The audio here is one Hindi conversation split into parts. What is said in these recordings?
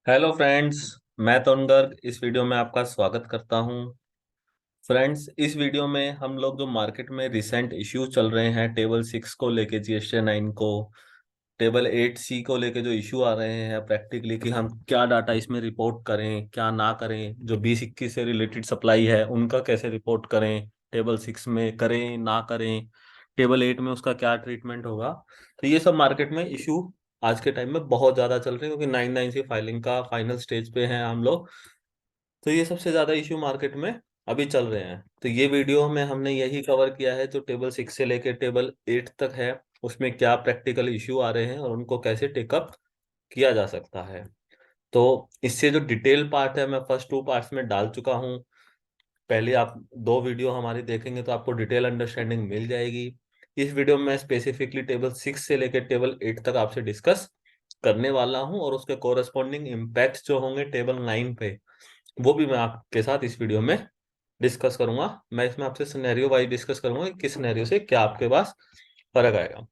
Hello friends. मैं तरुण गर्ग इस वीडियो में आपका स्वागत करता हूं। फ्रेंड्स, इस वीडियो में हम लोग जो मार्केट में रिसेंट इश्यूज चल रहे हैं टेबल 6 को लेके, GST 9 को, टेबल 8C को लेके जो इशू आ रहे हैं प्रैक्टिकली कि हम क्या डाटा इसमें रिपोर्ट करें क्या ना करें, जो 2021 से रिलेटेड सप्लाई है उनका कैसे रिपोर्ट करें, टेबल 6 में करें ना करें, टेबल 8 में उसका क्या ट्रीटमेंट होगा। तो ये सब मार्केट में इशू आज के टाइम में बहुत ज्यादा चल रहे हैं क्योंकि 9/9 फाइलिंग का फाइनल स्टेज पे हैं हम लोग। तो ये सबसे ज्यादा इशू मार्केट में अभी चल रहे हैं। तो ये वीडियो में हमने यही कवर किया है जो टेबल 6 से लेके टेबल 8 तक है, उसमें क्या प्रैक्टिकल इशू आ रहे हैं और उनको कैसे टेकअप किया जा सकता है। तो इससे जो डिटेल पार्ट है मैं फर्स्ट 2 पार्ट्स में डाल चुका हूँ। पहले आप 2 वीडियो हमारी देखेंगे तो आपको डिटेल अंडरस्टैंडिंग मिल जाएगी। इस वीडियो में मैं स्पेसिफिकली टेबल 6 से लेकर टेबल 8 तक आपसे डिस्कस करने वाला हूं और उसके कोरस्पॉन्डिंग इम्पैक्ट्स जो होंगे टेबल 9 पे वो भी मैं आपके साथ इस वीडियो में डिस्कस करूंगा। मैं इसमें आपसे सिनेरियो वाइज डिस्कस करूंगा कि किस सिनेरियो से क्या आपके पास फर्क आएगा।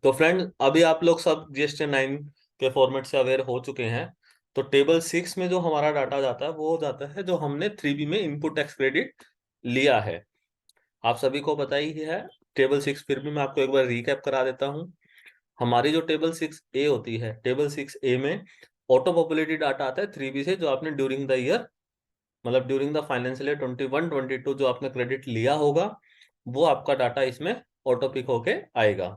तो फ्रेंड, अभी आप लोग सब GST 9 के फॉर्मेट से अवेयर हो चुके हैं। तो टेबल 6 में जो हमारा डाटा जाता है वो जाता है जो हमने 3B में इनपुट टैक्स क्रेडिट लिया है। आप सभी को पता ही है टेबल 6, फिर भी मैं आपको एक बार रिकैप करा देता हूँ। हमारी जो टेबल 6A होती है, टेबल 6A में ऑटो पॉपुलेटेड डाटा आता है 3B से, जो आपने ड्यूरिंग द ईयर, मतलब ड्यूरिंग द फाइनेंशियल ईयर 21-22 जो आपने क्रेडिट लिया होगा वो आपका डाटा इसमें ऑटो पिक होके आएगा।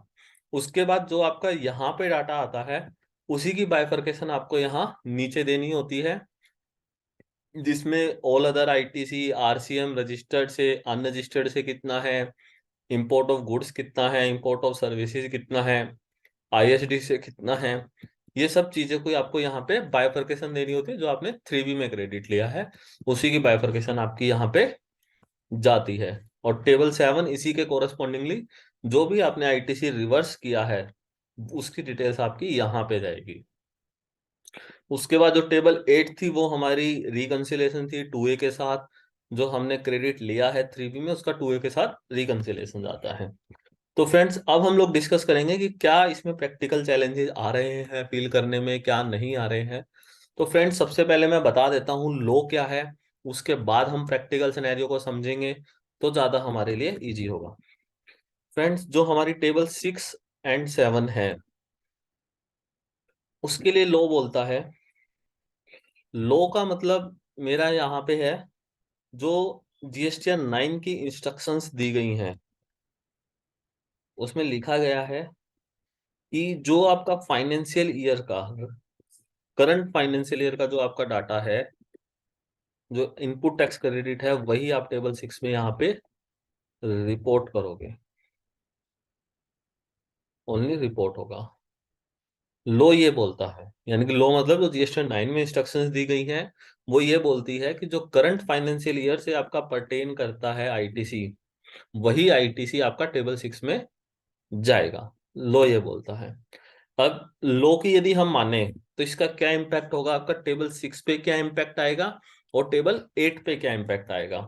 उसके बाद जो आपका यहाँ पे डाटा आता है उसी की बाइफरकेशन आपको यहाँ नीचे देनी होती है, जिसमें all other ITC RCM registered से अनरजिस्टर्ड से कितना है, इंपोर्ट ऑफ गुड्स कितना है, इंपोर्ट ऑफ सर्विसेज कितना है, ISD से कितना है, ये सब चीजें कोई आपको यहाँ पे बाइफरकेशन देनी होती है। जो आपने 3B में क्रेडिट लिया है उसी की बाइफरकेशन आपकी यहाँ पे जाती है। और टेबल 7 इसी के कोरस्पॉन्डिंगली जो भी आपने ITC रिवर्स किया है उसकी डिटेल्स आपकी यहाँ पे जाएगी। उसके बाद जो टेबल 8 थी वो हमारी रिकंसिलेशन थी 2A के साथ। जो हमने क्रेडिट लिया है 3B में उसका 2A के साथ रिकंसिलेशन जाता है। तो फ्रेंड्स, अब हम लोग डिस्कस करेंगे कि क्या इसमें प्रैक्टिकल चैलेंजेस आ रहे हैं फील करने में, क्या नहीं आ रहे हैं। तो फ्रेंड्स, सबसे पहले मैं बता देता हूँ लो क्या है, उसके बाद हम प्रैक्टिकल सिनेरियो को समझेंगे तो ज्यादा हमारे लिए इजी होगा। फ्रेंड्स, जो हमारी टेबल 6 एंड 7 है उसके लिए लो बोलता है। लो का मतलब मेरा यहाँ पे है जो GST 9 की इंस्ट्रक्शंस दी गई हैं उसमें लिखा गया है कि जो आपका फाइनेंशियल ईयर का, करंट फाइनेंशियल ईयर का जो आपका डाटा है, जो इनपुट टैक्स क्रेडिट है वही आप टेबल 6 में यहाँ पे रिपोर्ट करोगे, ओनली रिपोर्ट होगा। लो ये बोलता है, यानी कि लो मतलब जो GST 9 में इंस्ट्रक्शंस दी गई हैं वो ये बोलती है कि जो करंट फाइनेंशियल ईयर से आपका परटेन करता है ITC, वही ITC आपका टेबल 6 में जाएगा। लो ये बोलता है। अब लो की यदि हम माने तो इसका क्या इम्पैक्ट होगा, आपका टेबल 6 पे क्या इम्पैक्ट आएगा और टेबल 8 पे क्या इम्पैक्ट आएगा।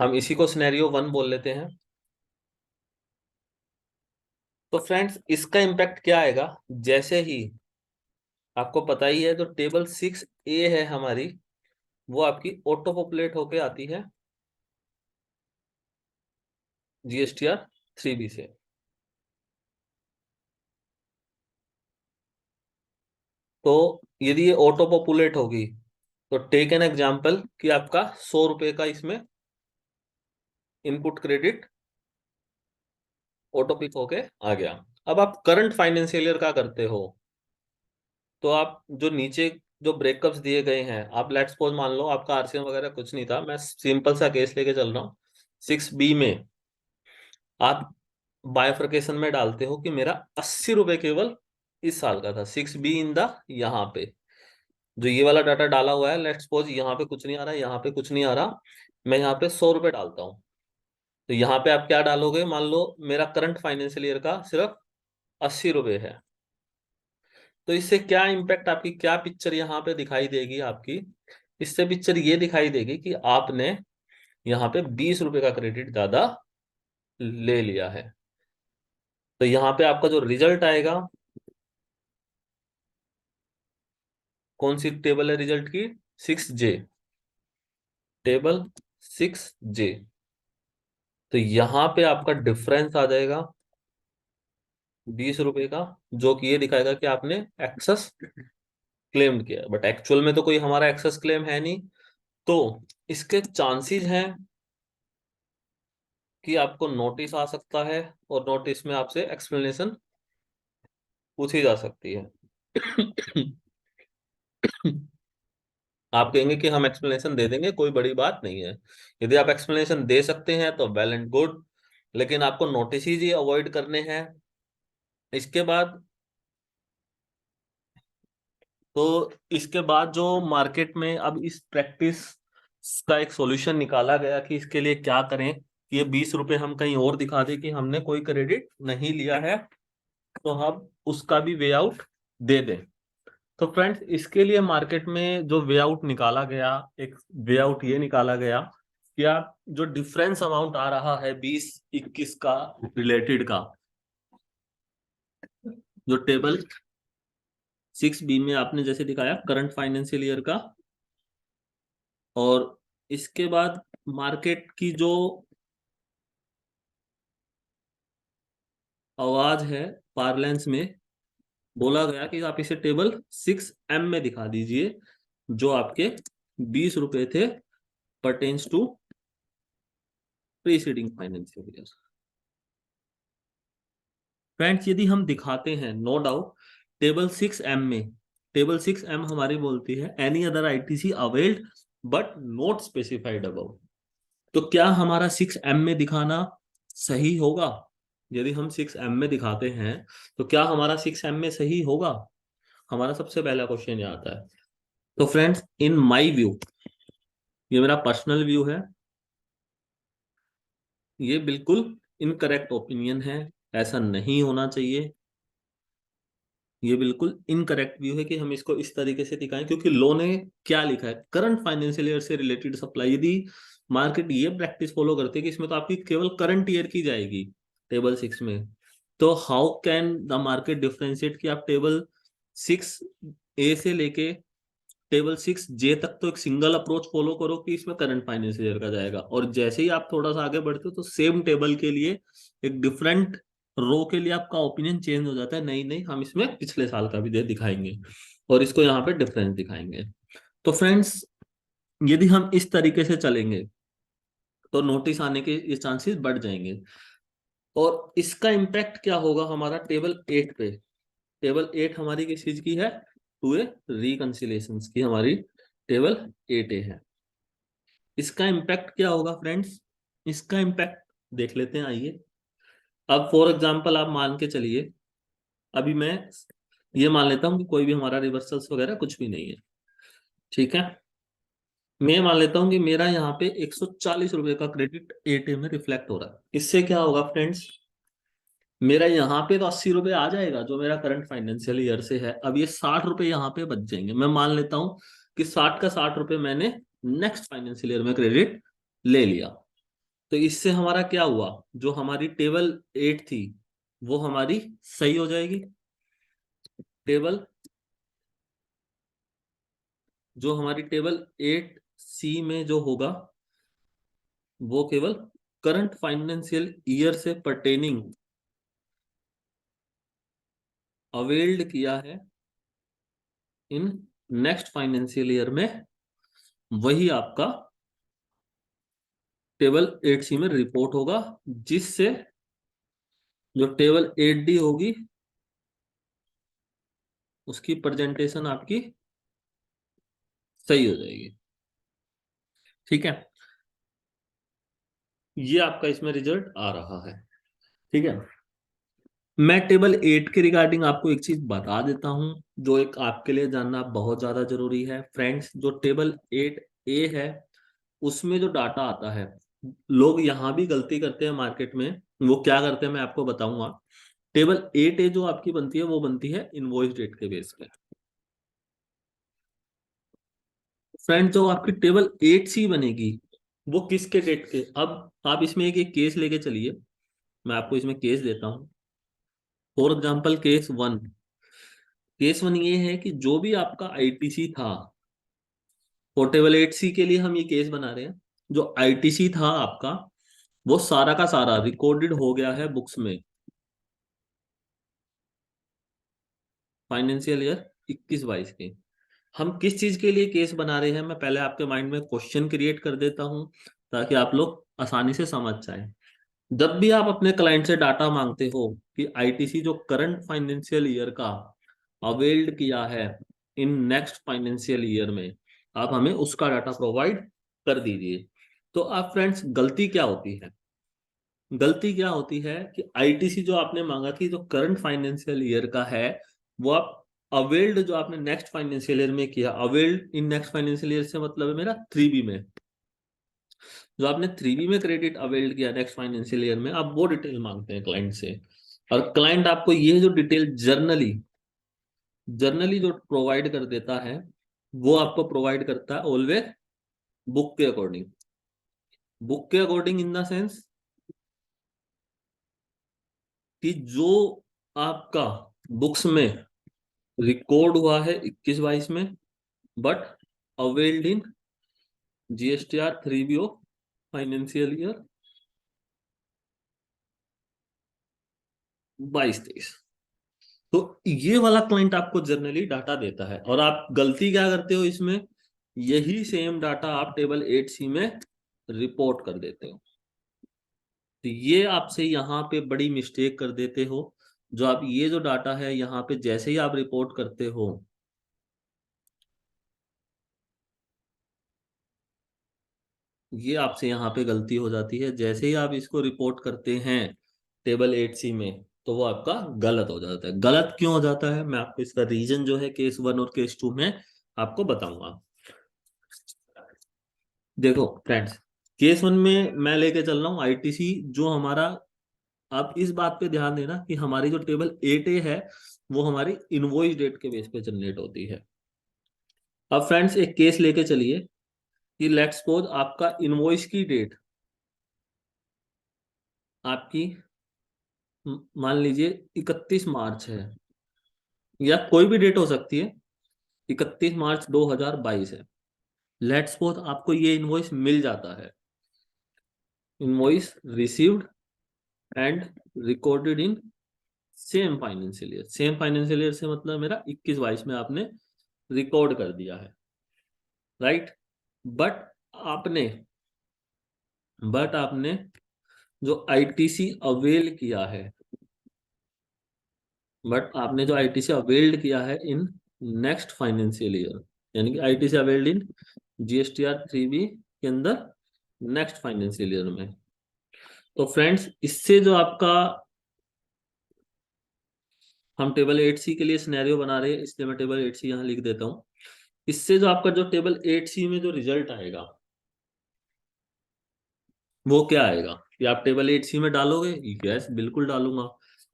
हम इसी को सिनेरियो 1 बोल लेते हैं। तो फ्रेंड्स, इसका इम्पैक्ट क्या आएगा, जैसे ही आपको पता ही है जो टेबल 6A है हमारी वो आपकी ऑटो पॉपुलेट होके आती है GSTR 3B से। तो यदि ये ऑटो पॉपुलेट होगी तो टेक एन एग्जाम्पल कि आपका 100 रुपए का इसमें इनपुट क्रेडिट ऑटो पिक होके आ गया। अब आप करंट फाइनेंशियल ईयर का करते हो तो आप जो नीचे जो ब्रेकअप्स दिए गए हैं, आप लेट्स सपोज मान लो आपका RCM वगैरह कुछ नहीं था, मैं सिंपल सा केस लेके चल रहा हूँ। 6B में आप बायफर्केशन में डालते हो कि मेरा 80 रुपए केवल इस साल का था, 6B इन द यहाँ पे जो ये वाला डाटा डाला हुआ है, लेट्स सपोज यहाँ पे कुछ नहीं आ रहा, यहाँ पे कुछ नहीं आ रहा, मैं यहाँ पे 100 रुपए डालता हूँ। तो यहाँ पे आप क्या डालोगे, मान लो मेरा करंट फाइनेंशियल ईयर का सिर्फ 80 रुपए है। तो इससे क्या इम्पैक्ट, आपकी क्या पिक्चर यहाँ पे दिखाई देगी आपकी, इससे पिक्चर ये दिखाई देगी कि आपने यहाँ पे 20 रुपए का क्रेडिट ज्यादा ले लिया है। तो यहाँ पे आपका जो रिजल्ट आएगा कौन सी टेबल है रिजल्ट की? 6J, table 6J। तो यहाँ पे आपका डिफरेंस आ जाएगा 20 रुपए का, जो कि ये दिखाएगा कि आपने एक्सेस क्लेम्ड किया, बट एक्चुअल में तो कोई हमारा एक्सेस क्लेम है नहीं। तो इसके चांसेस हैं कि आपको नोटिस आ सकता है, और नोटिस में आपसे एक्सप्लेनेशन पूछी जा सकती है। आप कहेंगे कि हम एक्सप्लेनेशन दे देंगे, कोई बड़ी बात नहीं है। यदि आप एक्सप्लेनेशन दे सकते हैं तो वेल एंड गुड, लेकिन आपको नोटिस ही अवॉइड करने हैं। इसके बाद इसके बाद जो मार्केट में अब इस प्रैक्टिस का एक सॉल्यूशन निकाला गया कि इसके लिए क्या करें कि ये 20 रुपए हम कहीं और दिखा दें कि हमने कोई क्रेडिट नहीं लिया है, तो हम उसका भी वे आउट दे दें। तो फ्रेंड्स, इसके लिए मार्केट में जो वे आउट निकाला गया, एक वे आउट ये निकाला गया कि आप जो डिफरेंस अमाउंट आ रहा है 20-21 का रिलेटेड का, जो टेबल 6B में आपने जैसे दिखाया करंट फाइनेंशियल ईयर का, और इसके बाद मार्केट की जो आवाज है पार्लेंस में, बोला गया कि आप इसे टेबल 6M में दिखा दीजिए, जो आपके 20 रुपए थे pertains to preceding financial year. Friends, यदि हम दिखाते हैं, नो डाउट टेबल 6M में, टेबल 6M हमारी बोलती है any other ITC availed but not specified above. तो क्या हमारा 6M में दिखाना सही होगा? यदि हम 6M में दिखाते हैं तो क्या हमारा 6M में सही होगा? हमारा सबसे पहला क्वेश्चन ये आता है। तो फ्रेंड्स, इन माय व्यू, ये मेरा पर्सनल व्यू है, ये बिल्कुल इनकरेक्ट ओपिनियन है, ऐसा नहीं होना चाहिए। ये बिल्कुल इनकरेक्ट व्यू है कि हम इसको इस तरीके से दिखाएं, क्योंकि लॉ ने क्या लिखा है, करंट फाइनेंशियल ईयर से रिलेटेड सप्लाई। यदि मार्केट ये प्रैक्टिस फॉलो करते है कि इसमें तो आपकी केवल करंट ईयर की जाएगी टेबल 6 में, तो how can the market differentiate कि आप टेबल 6A से लेके टेबल 6J तक तो एक सिंगल अप्रोच फॉलो करो कि इसमें करंट फाइनेंशियल ईयर का जाएगा, और जैसे ही आप थोड़ा सा आगे बढ़ते हो तो सेम टेबल के लिए एक डिफरेंट रो के लिए आपका ओपिनियन चेंज हो जाता है, नहीं नहीं हम इसमें पिछले साल का भी दे दिखाएंगे और इसको यहाँ पे डिफरेंस दिखाएंगे। तो फ्रेंड्स, यदि हम इस तरीके से चलेंगे तो नोटिस आने के ये चांसेस बढ़ जाएंगे, और इसका इम्पैक्ट क्या होगा हमारा टेबल 8 पे। टेबल 8 हमारी किस चीज की है? टू ए रिकंसिलेशन की हमारी टेबल 8A है। इसका इम्पैक्ट क्या होगा फ्रेंड्स? इसका इम्पैक्ट देख लेते हैं, आइए। अब फॉर एग्जांपल आप मान के चलिए, अभी मैं ये मान लेता हूं कि कोई भी हमारा रिवर्सल्स वगैरह कुछ भी नहीं है, ठीक है। मैं मान लेता हूं कि मेरा यहाँ पे 140 रुपए का क्रेडिट 8A में रिफ्लेक्ट हो रहा है। इससे क्या होगा फ्रेंड्स, मेरा यहाँ पे तो 80 रुपए आ जाएगा जो मेरा करंट फाइनेंशियल ईयर से है। अब ये 60 रुपए यहाँ पे बच जाएंगे। मैं मान लेता हूँ कि 60 का 60 रुपए मैंने नेक्स्ट फाइनेंशियल ईयर में क्रेडिट ले लिया। तो इससे हमारा क्या हुआ, जो हमारी टेबल 8 थी वो हमारी सही हो जाएगी। टेबल जो हमारी टेबल 8C में जो होगा वो केवल करंट फाइनेंशियल ईयर से परटेनिंग अवेल्ड किया है इन नेक्स्ट फाइनेंशियल ईयर में, वही आपका टेबल 8C में रिपोर्ट होगा, जिससे जो टेबल 8D होगी उसकी प्रेजेंटेशन आपकी सही हो जाएगी, ठीक है। ये आपका इसमें रिजल्ट आ रहा है, ठीक है। मैं टेबल 8 के रिगार्डिंग आपको एक चीज बता देता हूं, जो एक आपके लिए जानना बहुत ज्यादा जरूरी है। फ्रेंड्स, जो टेबल 8A है उसमें जो डाटा आता है, लोग यहाँ भी गलती करते हैं मार्केट में। वो क्या करते हैं मैं आपको बताऊंगा। टेबल 8A जो आपकी बनती है वो बनती है इनवॉइस डेट के बेस पे। फ्रेंड, जो आपकी टेबल 8C बनेगी वो किसके डेट के, अब आप इसमें एक केस लेके चलिए, मैं आपको इसमें केस देता हूँ। For example case 1, case one ये है कि जो भी आपका आईटीसी था, पोर्टेबल 8C के लिए हम ये केस बना रहे हैं, जो आईटीसी था आपका वो सारा का सारा रिकॉर्डेड हो गया है बुक्स में फाइनेंशियल ईयर 21-22 के। हम किस चीज के लिए केस बना रहे हैं, मैं पहले आपके माइंड में क्वेश्चन क्रिएट कर देता हूं ताकि आप लोग आसानी से समझ जाएं। जब भी आप अपने क्लाइंट से डाटा मांगते हो कि आईटीसी जो करंट फाइनेंशियल ईयर का अवेल्ड किया है इन नेक्स्ट फाइनेंशियल ईयर में, आप हमें उसका डाटा प्रोवाइड कर दीजिए। तो आप फ्रेंड्स, गलती क्या होती है कि आईटीसी जो आपने मांगा कि जो करंट फाइनेंशियल ईयर का है वो आप अवेल्ड जो आपने नेक्स्ट फाइनेंशियल ईयर में किया, availed in next financial year से मतलब है मेरा 3B में, जो आपने 3B में क्रेडिट अवेल्ड किया नेक्स्ट फाइनेंशियल ईयर में, आप वो डिटेल मांगते हैं क्लाइंट से। और क्लाइंट आपको ये जो डिटेल जर्नली जर्नली जो प्रोवाइड कर देता है वो आपको प्रोवाइड करता है ऑलवेज बुक के अकॉर्डिंग। बुक के अकॉर्डिंग इन द सेंस कि जो आपका बुक्स में रिकॉर्ड हुआ है 21-22 में, but availed in GSTR 3B of financial year 22-23। तो ये वाला क्लाइंट आपको जनरली डाटा देता है और आप गलती क्या करते हो इसमें, यही सेम डाटा आप टेबल 8C में रिपोर्ट कर देते हो। तो ये आपसे यहाँ पे बड़ी मिस्टेक कर देते हो, जो आप ये जो डाटा है यहाँ पे जैसे ही आप रिपोर्ट करते हो, ये आपसे यहाँ पे गलती हो जाती है। जैसे ही आप इसको रिपोर्ट करते हैं टेबल 8C में, तो वो आपका गलत हो जाता है। गलत क्यों हो जाता है, मैं आपको इसका रीजन जो है केस 1 और केस 2 में आपको बताऊंगा। देखो फ्रेंड्स, केस 1 में मैं लेके चल रहा हूँ आईटीसी जो हमारा, आप इस बात पे ध्यान देना कि हमारी जो टेबल 8A है वो हमारी इनवॉइस डेट के बेस पे जनरेट होती है। अब फ्रेंड्स एक केस लेके चलिए कि लेट्स सपोज आपका इनवॉइस की डेट आपकी मान लीजिए 31 मार्च है, या कोई भी डेट हो सकती है, 31 मार्च 2022 है। लेट्स सपोज आपको ये इनवॉइस मिल जाता है, invoice received and recorded in same financial year. Same financial year से मतलब मेरा 21-22 में आपने रिकॉर्ड कर दिया है, राइट। बट आपने बट आपने जो आईटीसी अवेल किया है बट आपने जो आईटीसी अवेल्ड किया है इन नेक्स्ट फाइनेंशियल ईयर, यानी कि आईटीसी अवेल्ड इन जीएसटीआर 3B के अंदर नेक्स्ट फाइनेंशियल ईयर में। तो फ्रेंड्स इससे जो आपका, हम टेबल 8C के लिए सिनेरियो बना रहे हैं इसलिए मैं टेबल 8C यहाँ लिख देता हूँ। इससे जो आपका जो टेबल 8C में जो रिजल्ट आएगा वो क्या आएगा कि आप टेबल 8C में डालोगे, यस बिल्कुल डालूंगा।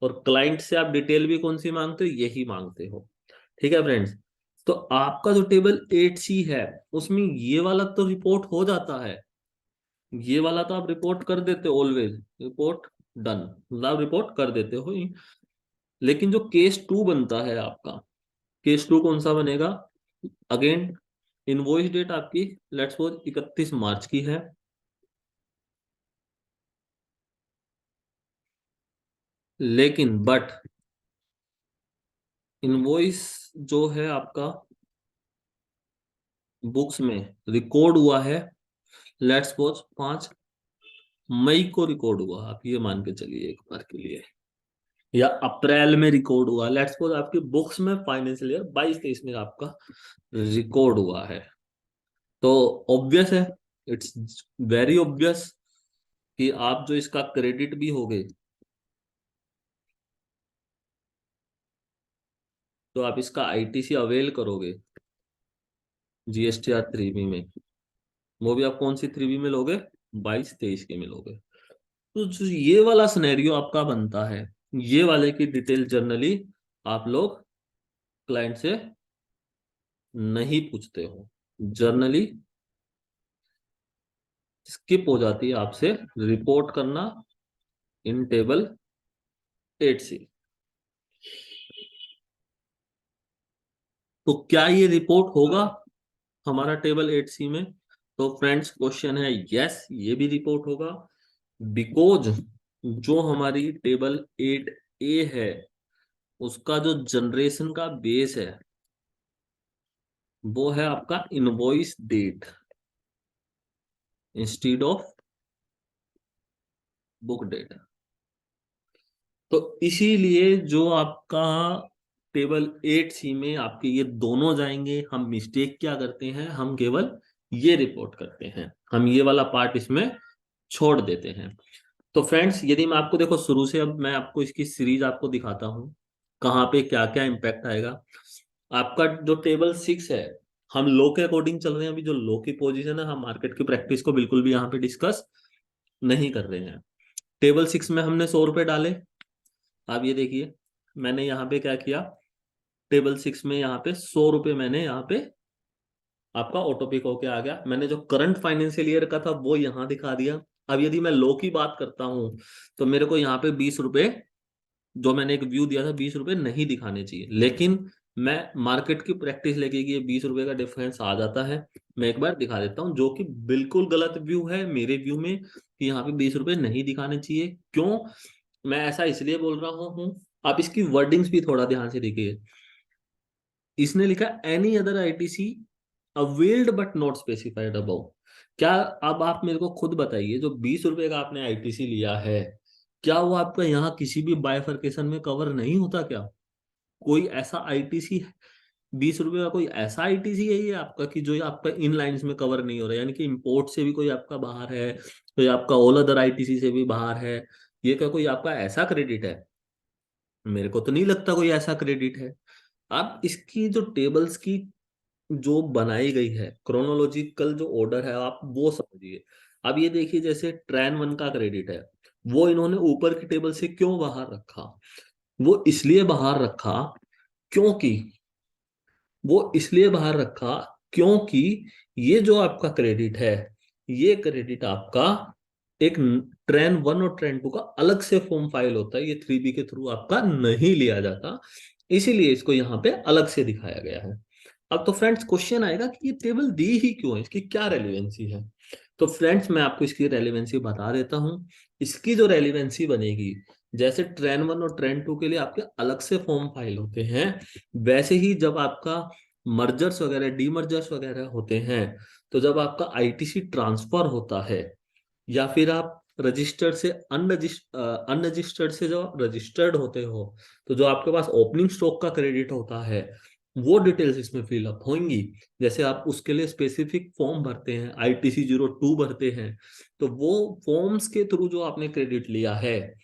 और क्लाइंट से आप डिटेल भी कौन सी मांगते हो, यही मांगते हो, ठीक है फ्रेंड्स। तो आपका जो टेबल 8C है उसमें ये वाला तो रिपोर्ट हो जाता है, ये वाला तो आप रिपोर्ट कर देते हो, ऑलवेज रिपोर्ट डन, मतलब रिपोर्ट कर देते हो ही। लेकिन जो केस 2 बनता है आपका, केस 2 कौन सा बनेगा, अगेन इनवॉइस डेट आपकी लेट्स सपोज 31 मार्च की है, लेकिन बट इनवॉइस जो है आपका बुक्स में रिकॉर्ड हुआ है लेट्स सपोज 5 मई को रिकॉर्ड हुआ, आप ये मान के चलिए एक बार के लिए, या अप्रैल में रिकॉर्ड हुआ, लेट्स सपोज आपकी बुक्स में फाइनेंशियल ईयर 22-23 में आपका रिकॉर्ड हुआ है। तो ऑब्वियस है, इट्स वेरी ऑब्वियस कि आप जो इसका क्रेडिट भी होगे तो आप इसका आईटीसी अवेल करोगे जीएसटीआर 3B में, वो भी आप कौन सी 3B में लोगे, 22-23 के में लोगे। तो जो ये वाला सिनेरियो आपका बनता है, ये वाले की डिटेल जर्नली आप लोग क्लाइंट से नहीं पूछते हो, जर्नली स्किप हो जाती है आपसे रिपोर्ट करना इन टेबल 8C। तो क्या ये रिपोर्ट होगा हमारा टेबल 8C में? तो फ्रेंड्स क्वेश्चन है यस, ये भी रिपोर्ट होगा, बिकॉज जो हमारी टेबल 8A है उसका जो जनरेशन का बेस है वो है आपका invoice date instead of book date. तो इसीलिए जो आपका टेबल 8C में आपके ये दोनों जाएंगे। हम मिस्टेक क्या करते हैं, हम केवल ये रिपोर्ट करते हैं, हम ये वाला पार्ट इसमें छोड़ देते हैं। तो फ्रेंड्स यदि मैं आपको देखो शुरू से, अब मैं आपको इसकी सीरीज आपको दिखाता हूँ कहाँ पे क्या क्या इम्पैक्ट आएगा। आपका जो टेबल 6 है, हम लो के अकॉर्डिंग चल रहे हैं, अभी जो लो की पोजीशन है, हम मार्केट की प्रैक्टिस को बिल्कुल भी यहाँ पे डिस्कस नहीं कर रहे हैं। टेबल 6 में हमने 100 रुपए डाले। आप ये देखिए मैंने यहाँ पे क्या किया, टेबल 6 में यहाँ पे 100 रुपए मैंने यहाँ पे आपका ऑटो पिक होके आ गया। मैंने जो करंट फाइनेंशियल ईयर का था वो यहाँ दिखा दिया। अब यदि मैं लो की बात करता हूँ तो मेरे को यहाँ पे 20 रुपए, जो मैंने एक व्यू दिया था, 20 रुपए नहीं दिखाने चाहिए, लेकिन मैं मार्केट की प्रैक्टिस लेके कि ये 20 रुपए का डिफरेंस आ जाता है, मैं एक बार दिखा देता हूँ, जो कि बिल्कुल गलत व्यू है मेरे व्यू में कि यहाँ पे 20 रुपए नहीं दिखाने चाहिए। क्यों मैं ऐसा इसलिए बोल रहा हूँ, आप इसकी वर्डिंग्स भी थोड़ा ध्यान से देखिए। इसने लिखा any other ITC availed but not specified above. क्या, अब आप मेरे को खुद बताइए, जो 20 रुपए का आपने आईटीसी लिया है, क्या वो आपका यहाँ किसी भी बाइफरकेशन में कवर नहीं होता क्या? कोई ऐसा आईटीसी, 20 रुपए का कोई ऐसा आईटीसी है ये आपका कि जो ये आपका इन लाइंस में कवर नहीं हो रहा है, यानी कि इंपोर्ट से भी कोई आपका बाहर है, कोई आपका ऑल अदर आईटीसी से भी बाहर है, ये क्या कोई आपका ऐसा क्रेडिट है? मेरे को तो नहीं लगता कोई ऐसा क्रेडिट है। अब इसकी जो टेबल्स की जो बनाई गई है क्रोनोलॉजिकल जो ऑर्डर है, आप वो समझिए। अब ये देखिए जैसे ट्रेन 1 का क्रेडिट है, वो इन्होंने ऊपर की टेबल से क्यों बाहर रखा? वो इसलिए बाहर रखा क्योंकि वो इसलिए बाहर रखा क्योंकि ये जो आपका क्रेडिट है, ये क्रेडिट आपका एक ट्रेन 1 और ट्रेन 2 का अलग से फॉर्म फाइल होता है, ये 3B के थ्रू आपका नहीं लिया जाता, इसीलिए इसको यहाँ पे अलग से दिखाया गया है। अब तो फ्रेंड्स क्वेश्चन आएगा कि ये टेबल दी ही क्यों है, इसकी क्या रेलिवेंसी है? तो फ्रेंड्स मैं आपको इसकी रेलिवेंसी बता देता हूँ। इसकी जो रेलिवेंसी बनेगी, जैसे ट्रेन 1 और ट्रेन 2 के लिए आपके अलग से फॉर्म फाइल होते हैं, वैसे ही जब आपका मर्जर्स वगैरह डीमर्जर्स वगैरह होते हैं, तो जब आपका आईटीसी ट्रांसफर होता है या फिर आप रजिस्टर्ड से अनरजिस्टर्ड से जो रजिस्टर्ड होते हो, तो जो आपके पास ओपनिंग स्टॉक का क्रेडिट होता है वो डिटेल्स इसमें फिलअप होंगी। जैसे आप उसके लिए स्पेसिफिक फॉर्म भरते हैं, ITC-02 भरते हैं, तो वो फॉर्म्स के थ्रू जो आपने क्रेडिट लिया है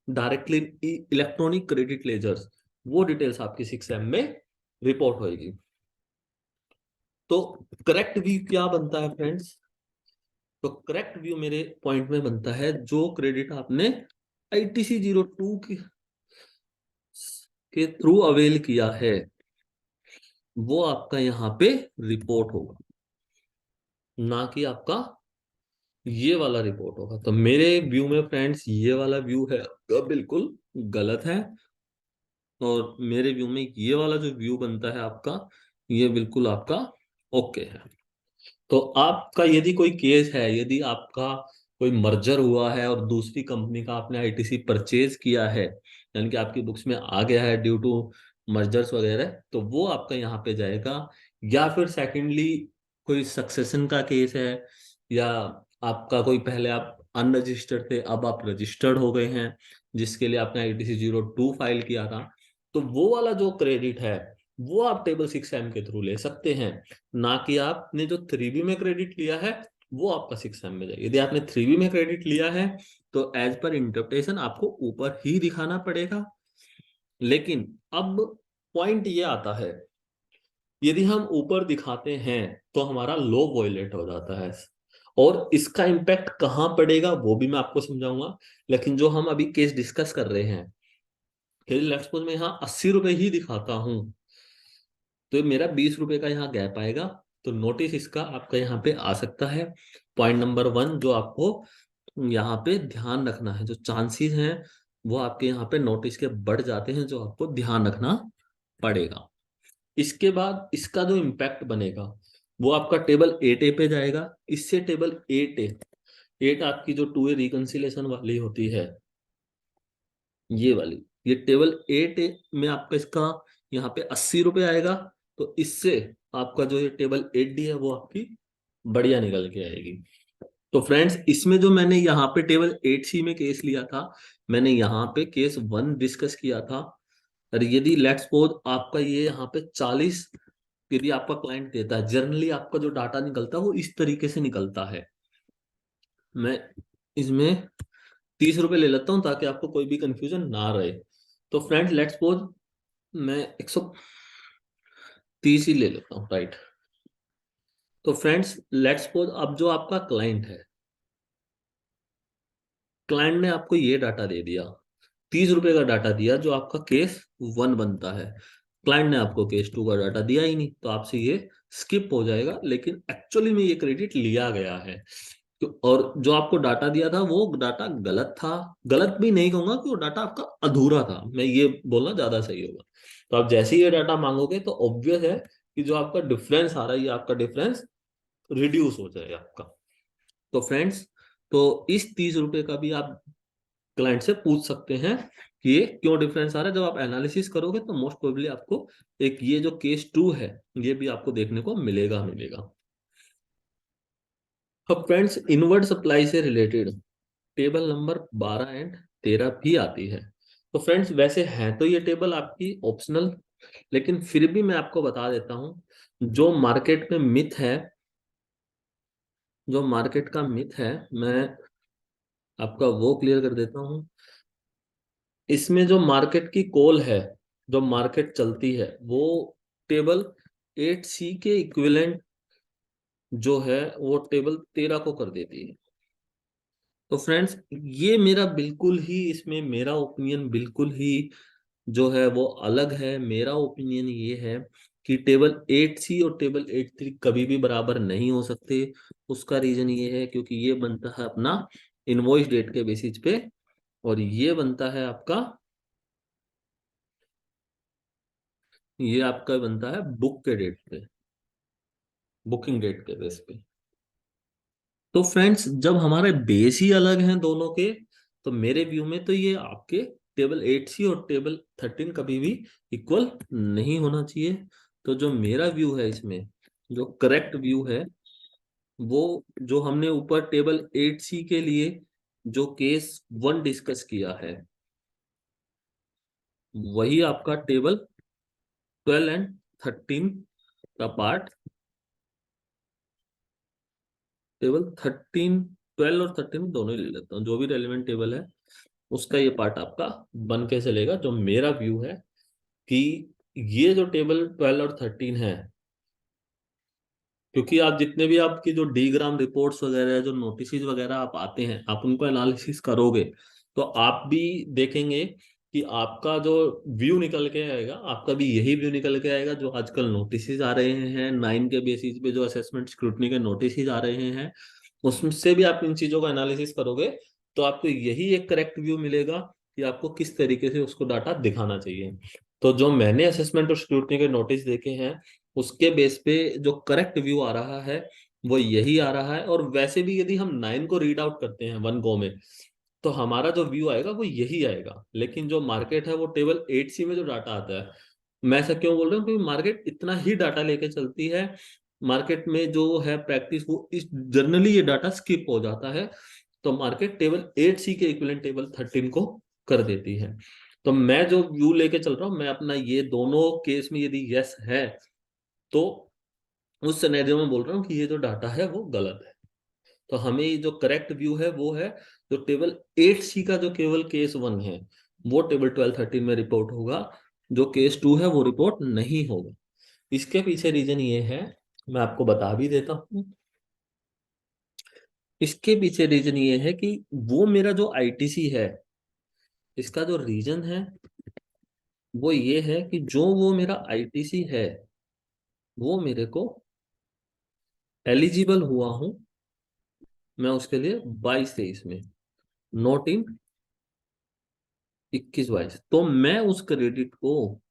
डायरेक्टली इलेक्ट्रॉनिक क्रेडिट लेजर्स, वो डिटेल्स आपकी 6M में रिपोर्ट होगी। तो करेक्ट व्यू क्या बनता है फ्रेंड्स? तो करेक्ट व्यू मेरे पॉइंट में बनता है, जो क्रेडिट आपने ITC-02 के थ्रू अवेल किया है वो आपका यहाँ पे रिपोर्ट होगा, ना कि आपका ये वाला रिपोर्ट होगा। तो मेरे व्यू में फ्रेंड्स ये वाला व्यू है आपका बिल्कुल गलत है, और मेरे व्यू में ये वाला जो व्यू बनता है आपका, ये बिल्कुल आपका ओके है। तो आपका यदि कोई केस है, यदि आपका कोई मर्जर हुआ है और दूसरी कंपनी का आपने आईटीसी परचेज किया है, यानी कि आपकी बुक्स में आ गया है ड्यू टू मर्जर्स वगैरह, तो वो आपका यहाँ पे जाएगा। या फिर सेकेंडली कोई सक्सेशन का केस है, या आपका कोई पहले आप अनरजिस्टर्ड थे अब आप रजिस्टर्ड हो गए हैं, जिसके लिए आपने ITC-02 फाइल किया था, तो वो वाला जो क्रेडिट है वो आप टेबल 6M के थ्रू ले सकते हैं, ना कि आपने जो 3B में क्रेडिट लिया है वो आपका 6M में जाए। यदि आपने 3B में क्रेडिट लिया है तो एज पर इंटरप्रिटेशन आपको ऊपर ही दिखाना पड़ेगा। लेकिन अब पॉइंट ये आता है, यदि हम ऊपर दिखाते हैं तो हमारा लॉ वॉयलेट हो जाता है, और इसका इम्पैक्ट कहाँ पड़ेगा वो भी मैं आपको समझाऊंगा। लेकिन जो हम अभी केस डिस्कस कर रहे हैं, लेट्स सपोज मैं यहाँ 80 रुपए ही दिखाता हूँ, तो मेरा 20 रुपए का यहाँ गैप आएगा, तो नोटिस इसका आपका यहाँ पे आ सकता है। पॉइंट नंबर 1 जो आपको यहाँ पे ध्यान रखना है, जो चांसेस हैं वो आपके यहाँ पे नोटिस के बढ़ जाते हैं, जो आपको ध्यान रखना पड़ेगा। इसके बाद इसका जो इम्पैक्ट बनेगा वो आपका टेबल 8A पे जाएगा। इससे टेबल 8A, 8 आपकी जो 2A रिकंसिलेशन वाली होती है, ये वाली, ये टेबल 8A में आपका इसका यहाँ पे 80 रुपये आएगा। तो इससे आपका जो ये टेबल 8D है वो आपकी बढ़िया निकल के आएगी। तो फ्रेंड्स, इसमें जो मैंने यहाँ पे टेबल 8C में केस लिया था, मैंने यहाँ पे केस 1 डिस्कस किया था। और यदि लेट्स सपोज आपका ये यहाँ पे 40, यदि आपका क्लाइंट देता है, जनरली आपका जो डाटा निकलता है वो इस तरीके से निकलता है। मैं इसमें 30 रुपये ले लेता हूँ ताकि आपको कोई भी कंफ्यूजन ना रहे। तो फ्रेंड्स लेट्स सपोज मैं 130 ही ले लेता हूँ, राइट। तो फ्रेंड्स लेट्स सपोज अब जो आपका क्लाइंट है, क्लाइंट ने आपको ये डाटा दे दिया, 30 रुपए का डाटा दिया जो आपका केस 1 बनता है। क्लाइंट ने आपको केस 2 का डाटा दिया ही नहीं, तो आपसे ये स्किप हो जाएगा, लेकिन एक्चुअली में ये क्रेडिट लिया गया है। और जो आपको डाटा दिया था वो डाटा गलत था, गलत भी नहीं कहूंगा कि वो डाटा आपका अधूरा था, मैं ये बोलना ज्यादा सही होगा। तो आप जैसे ही ये डाटा मांगोगे तो ऑब्वियस है कि जो आपका डिफरेंस आ रहा है, ये आपका डिफरेंस रिड्यूस हो जाएगा आपका। तो फ्रेंड्स, तो इस 30 रुपए का भी आप क्लाइंट से पूछ सकते हैं कि ये क्यों डिफरेंस आ रहा है। जब आप एनालिसिस करोगे तो मोस्ट प्रोबेबली आपको एक ये जो केस 2 है ये भी आपको देखने को मिलेगा। अब फ्रेंड्स, इनवर्ड सप्लाई से रिलेटेड टेबल नंबर 12 एंड 13 भी आती है। तो फ्रेंड्स वैसे है तो ये टेबल आपकी ऑप्शनल, लेकिन फिर भी मैं आपको बता देता हूं, जो मार्केट में मिथ है, जो मार्केट का मिथ है, मैं आपका वो क्लियर कर देता हूं। इसमें जो मार्केट की कॉल है, जो मार्केट चलती है, वो टेबल 8C के इक्विवेलेंट जो है वो टेबल 13 को कर देती है। तो फ्रेंड्स, ये मेरा बिल्कुल ही, इसमें मेरा ओपिनियन बिल्कुल ही जो है वो अलग है। मेरा ओपिनियन ये है कि टेबल 8C और टेबल 8 3 कभी भी बराबर नहीं हो सकते। उसका रीजन ये है क्योंकि ये बनता है अपना इनवॉइस डेट के बेसिस पे, और ये बनता है आपका, ये आपका बनता है बुक के डेट पे, बुकिंग डेट के बेस पे। तो फ्रेंड्स, जब हमारे बेस ही अलग हैं दोनों के, तो मेरे व्यू में तो ये आपके टेबल 8C और टेबल 13 कभी भी इक्वल नहीं होना चाहिए। तो जो मेरा व्यू है इसमें, जो करेक्ट व्यू है, वो जो हमने ऊपर टेबल 8C के लिए जो केस 1 डिस्कस किया है, वही आपका टेबल 12 एंड 13 का पार्ट, टेबल 13, 12 और 13 दोनों ही ले लेता हूँ, जो भी रेलिवेंट टेबल है उसका ये पार्ट आपका बन के चलेगा। जो मेरा व्यू है कि ये जो टेबल 12 और 13 है, क्योंकि आप जितने भी आपकी जो डी ग्राम रिपोर्ट्स वगैरह, जो नोटिस वगैरह आप आते हैं, आप उनको एनालिसिस करोगे तो आप भी देखेंगे कि आपका जो व्यू निकल के आएगा, आपका भी यही व्यू निकल के आएगा। जो आजकल नोटिस आ रहे हैं 9 के बेसिस पे, जो असेसमेंट स्क्रूटनी के नोटिस आ रहे हैं, उससे भी आप इन चीजों का एनालिसिस करोगे तो आपको यही एक करेक्ट व्यू मिलेगा कि आपको किस तरीके से उसको डाटा दिखाना चाहिए। तो जो मैंने असेसमेंट और स्क्रूटनी के नोटिस देखे हैं, उसके बेस पे जो करेक्ट व्यू आ रहा है वो यही आ रहा है। और वैसे भी यदि हम 9 को रीड आउट करते हैं 1 गो में, तो हमारा जो व्यू आएगा वो यही आएगा। लेकिन जो मार्केट है वो टेबल 8C में जो डाटा आता है, मैं ऐसा क्यों बोल रहा हूँ, क्योंकि मार्केट इतना ही डाटा लेके चलती है। मार्केट में जो है प्रैक्टिस, वो इस जनरली ये डाटा स्किप हो जाता है। तो मार्केट टेबल 8C के इक्विवेलेंट टेबल 13 को कर देती है। तो मैं जो व्यू लेके चल रहा हूँ, मैं अपना ये दोनों केस में यदि यस है, तो उस सिनेरियो में बोल रहा हूँ कि ये जो डाटा है वो गलत है। तो हमें ये जो करेक्ट व्यू है वो है, जो टेबल 8C का जो केवल केस 1 है वो टेबल 12 13 में रिपोर्ट होगा, जो केस 2 है वो रिपोर्ट नहीं होगा। इसके पीछे रीजन ये है, मैं आपको बता भी देता हूँ। इसके पीछे रीजन ये है कि वो मेरा जो आईटीसी है, इसका जो रीजन है वो ये है कि जो वो मेरा आईटीसी है, वो मेरे को एलिजिबल हुआ हूं मैं उसके लिए 22-23 में, नॉट इन 21-22। तो मैं उस क्रेडिट को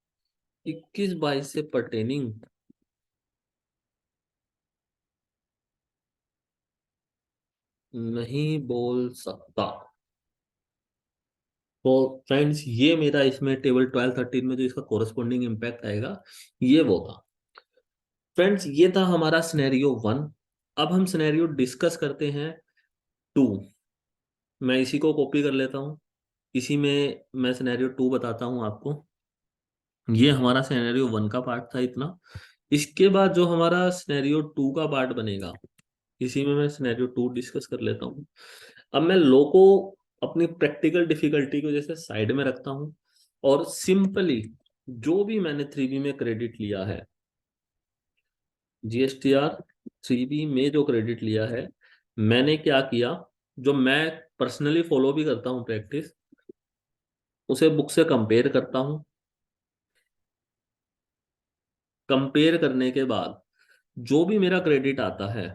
21-22 से पर्टेनिंग नहीं बोल सकता। तो फ्रेंड्स ये मेरा इसमें टेबल 12-13 में जो इसका कोरस्पॉन्डिंग इम्पैक्ट आएगा ये वो था। फ्रेंड्स ये था हमारा सिनेरियो 1। अब हम सिनेरियो डिस्कस करते हैं 2। मैं इसी को कॉपी कर लेता हूँ। इसी में मैं सिनेरियो 2 बताता हूँ आपको। ये हमारा सिनेरियो 1 का पार्ट था इतना। इसके बाद जो हमारा सिनेरियो 2 का पार्ट बनेगा, इसी में मैं सिनेरियो 2 डिस्कस कर लेता हूँ। अब मैं लो को अपनी प्रैक्टिकल डिफिकल्टी की वजह से साइड में रखता हूँ और सिंपली जो भी मैंने 3B में क्रेडिट लिया है, GSTR 3B में जो क्रेडिट लिया है, मैंने क्या किया, जो मैं पर्सनली फॉलो भी करता हूँ प्रैक्टिस, उसे बुक से कंपेयर करता हूँ। कंपेयर करने के बाद जो भी मेरा क्रेडिट आता है,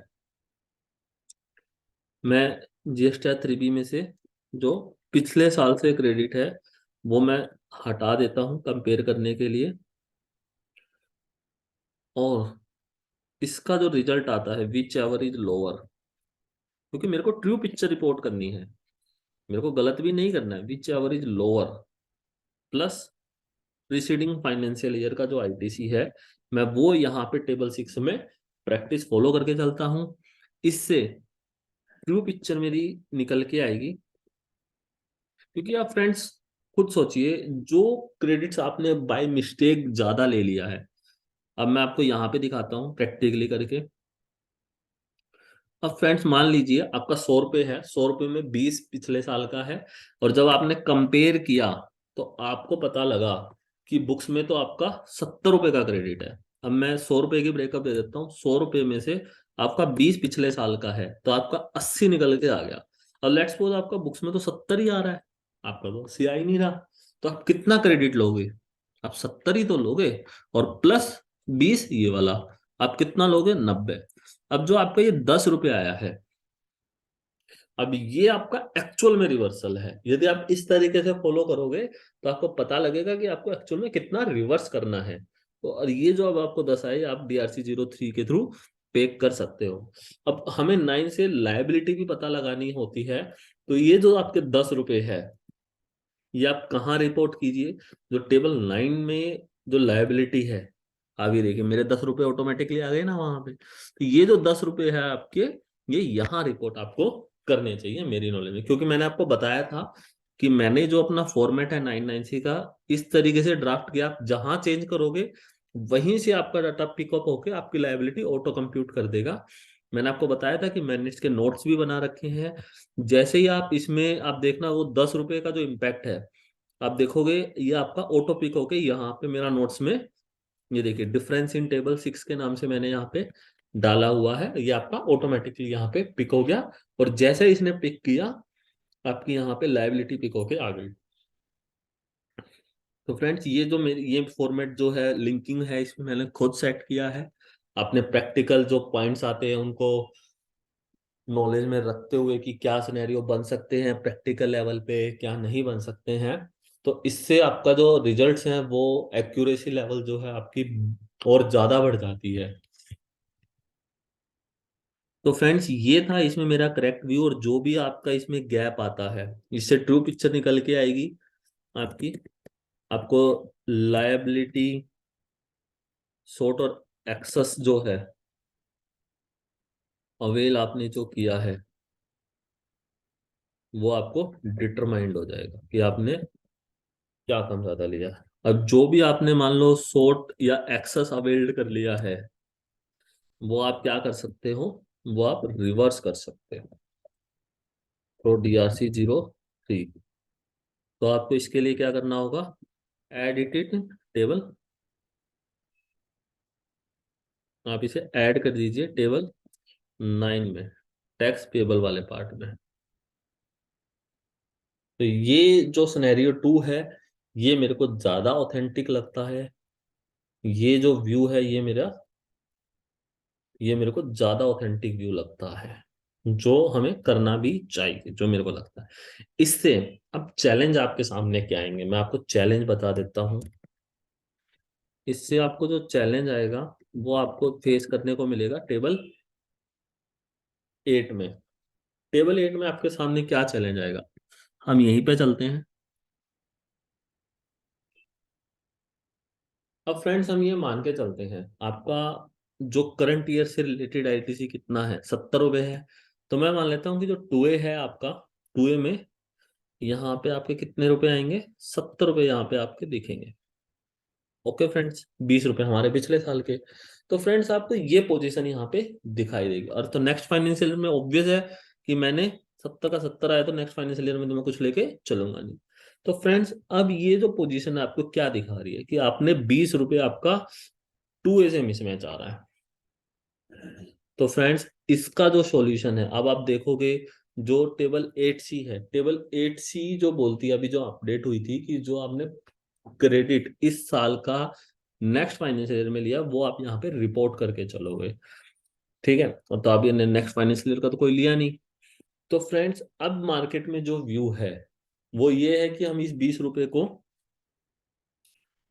मैं GSTR 3B में से जो पिछले साल से क्रेडिट है वो मैं हटा देता हूँ कंपेयर करने के लिए। और इसका जो रिजल्ट आता है विच एवर इज लोअर, क्योंकि मेरे को ट्रू पिक्चर रिपोर्ट करनी है, मेरे को गलत भी नहीं करना है, which ever is lower plus preceding financial year का जो ITC है, मैं वो यहाँ पे टेबल 6 में प्रैक्टिस फॉलो करके चलता हूँ। इससे ट्रू पिक्चर मेरी निकल के आएगी। क्योंकि आप फ्रेंड्स खुद सोचिए, जो क्रेडिट्स आपने बाय मिस्टेक ज्यादा ले लिया है, अब मैं आपको यहाँ पे दिखाता हूँ प्रैक्टिकली करके। अब फ्रेंड्स मान लीजिए आपका 100 रुपये है, 100 रुपये में 20 पिछले साल का है, और जब आपने कंपेयर किया तो आपको पता लगा कि बुक्स में तो आपका 70 रुपये का क्रेडिट है। अब मैं 100 रुपये की ब्रेकअप दे देता हूँ। 100 रुपये में से आपका 20 पिछले साल का है तो आपका 80 निकल के आ गया। और लेट्स सपोज आपका बुक्स में तो 70 ही आ रहा है, आपका तो 80 आ ही नहीं रहा। तो आप कितना क्रेडिट लोगे? आप 70 ही तो लोगे, और प्लस 20 ये वाला, आप कितना लोगे? 90। अब जो आपका ये 10 रुपये आया है, अब ये आपका एक्चुअल में रिवर्सल है। यदि आप इस तरीके से फॉलो करोगे तो आपको पता लगेगा कि आपको एक्चुअल में कितना रिवर्स करना है। तो और ये जो अब आपको 10 आए, आप DRC 03 के थ्रू पे कर सकते हो। अब हमें 9 से लायबिलिटी भी पता लगानी होती है। तो ये जो आपके 10 रुपये है, ये आप कहाँ रिपोर्ट कीजिए? जो टेबल 9 में जो लायबिलिटी है, आगे देखिए मेरे 10 रुपये ऑटोमेटिकली आ गए ना वहां पे। तो ये जो 10 रुपये है आपके, ये यहाँ रिपोर्ट आपको करने चाहिए मेरी नॉलेज में। क्योंकि मैंने आपको बताया था कि मैंने जो अपना फॉर्मेट है 990 का, इस तरीके से ड्राफ्ट किया। आप जहां चेंज करोगे वहीं से आपका डाटा पिकअप होके आपकी लायबिलिटी ऑटो कंप्यूट कर देगा। मैंने आपको बताया था कि मैंने इसके नोट्स भी बना रखे हैं। जैसे ही आप इसमें आप देखना, वो 10 रुपये का जो इम्पैक्ट है, आप देखोगे ये आपका ऑटो पिक होके यहाँ पे मेरा नोट्स में, ये देखिए डिफरेंस इन टेबल 6 के नाम से मैंने यहाँ पे डाला हुआ है। ये आपका ऑटोमेटिकली यहाँ पे पिक हो गया। और जैसे इसने पिक किया, आपकी यहाँ पे लायबिलिटी पिक होके आ गई। तो फ्रेंड्स ये जो मेरी ये फॉर्मेट जो है लिंकिंग है, इसमें मैंने खुद सेट किया है। अपने प्रैक्टिकल जो पॉइंट्स आते हैं उनको नॉलेज में रखते हुए कि क्या सिनेरियो बन सकते हैं प्रैक्टिकल लेवल पे, क्या नहीं बन सकते हैं। तो इससे आपका जो रिजल्ट्स हैं वो एक्यूरेसी लेवल जो है आपकी और ज्यादा बढ़ जाती है। तो फ्रेंड्स ये था इसमें मेरा करेक्ट व्यू। और जो भी आपका इसमें गैप आता है, इससे ट्रू पिक्चर निकल के आएगी आपकी। आपको लायबिलिटी, शॉर्ट और एक्सेस जो है अवेल आपने जो किया है, वो आपको डिटरमाइंड हो जाएगा कि आपने क्या कम ज्यादा लिया। अब जो भी आपने मान लो शॉर्ट या एक्सेस अवेल्ड कर लिया है, वो आप क्या कर सकते हो? वो आप रिवर्स कर सकते हो। तो DRC 03, तो आपको इसके लिए क्या करना होगा? एडिटेड टेबल, आप इसे ऐड कर दीजिए टेबल 9 में, टैक्स पेबल वाले पार्ट में। तो ये जो सिनेरियो 2 है, ये मेरे को ज्यादा ऑथेंटिक लगता है। ये जो व्यू है ये मेरे को ज्यादा ऑथेंटिक व्यू लगता है, जो हमें करना भी चाहिए, जो मेरे को लगता है। इससे अब चैलेंज आपके सामने क्या आएंगे, मैं आपको चैलेंज बता देता हूँ। इससे आपको जो चैलेंज आएगा वो आपको फेस करने को मिलेगा टेबल 8 में। टेबल 8 में आपके सामने क्या चैलेंज आएगा, हम यहीं पे चलते हैं। अब फ्रेंड्स हम ये मान के चलते हैं आपका जो करंट ईयर से रिलेटेड आईटीसी कितना है, 70 रुपये है। तो मैं मान लेता हूँ कि जो टू ए है आपका, टू ए में यहाँ पे आपके कितने रुपए आएंगे, 70 रुपये यहाँ पे आपके दिखेंगे। ओके फ्रेंड्स, 20 रुपये हमारे पिछले साल के। तो फ्रेंड्स आपको ये पोजीशन यहाँ पे दिखाई देगी। और तो नेक्स्ट फाइनेंशियल ईयर में ऑब्वियस है कि मैंने 70 का 70 आया, तो नेक्स्ट फाइनेंशियल ईयर में तो मैं कुछ लेके चलूंगा नहीं। तो फ्रेंड्स अब ये जो पोजीशन है आपको क्या दिखा रही है कि आपने 20 रुपये आपका टू ए से मिसमैच आ रहा है। तो फ्रेंड्स इसका जो सॉल्यूशन है, अब आप देखोगे जो टेबल 8 सी है, टेबल 8 सी जो बोलती है, अभी जो अपडेट हुई थी कि जो आपने क्रेडिट इस साल का नेक्स्ट फाइनेंशियल ईयर में लिया वो आप यहाँ पे रिपोर्ट करके चलोगे। ठीक है, और तो अभी नेक्स्ट फाइनेंशियल ईयर का तो कोई लिया नहीं। तो फ्रेंड्स अब मार्केट में जो व्यू है वो ये है कि हम इस 20 रुपए को,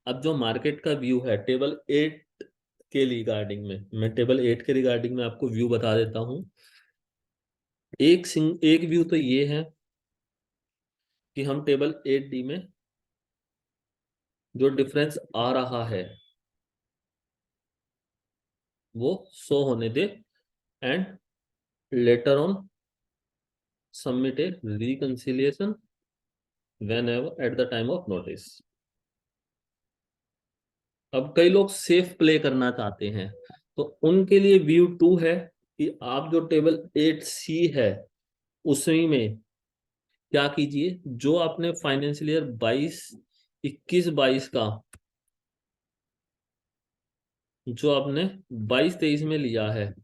अब जो मार्केट का व्यू है टेबल 8 के रिगार्डिंग में, मैं टेबल 8 के रिगार्डिंग में आपको व्यू बता देता हूँ। एक व्यू तो ये है कि हम टेबल 8 डी में जो डिफरेंस आ रहा है वो शो होने दे, and later on submit a reconciliation whenever at the time of notice. अब कई लोग सेफ प्ले करना चाहते हैं, तो उनके लिए व्यू 2 है कि आप जो टेबल 8 सी है उसी में क्या कीजिए, जो आपने फाइनेंशियल ईयर 21 का जो आपने 22-23 में लिया है,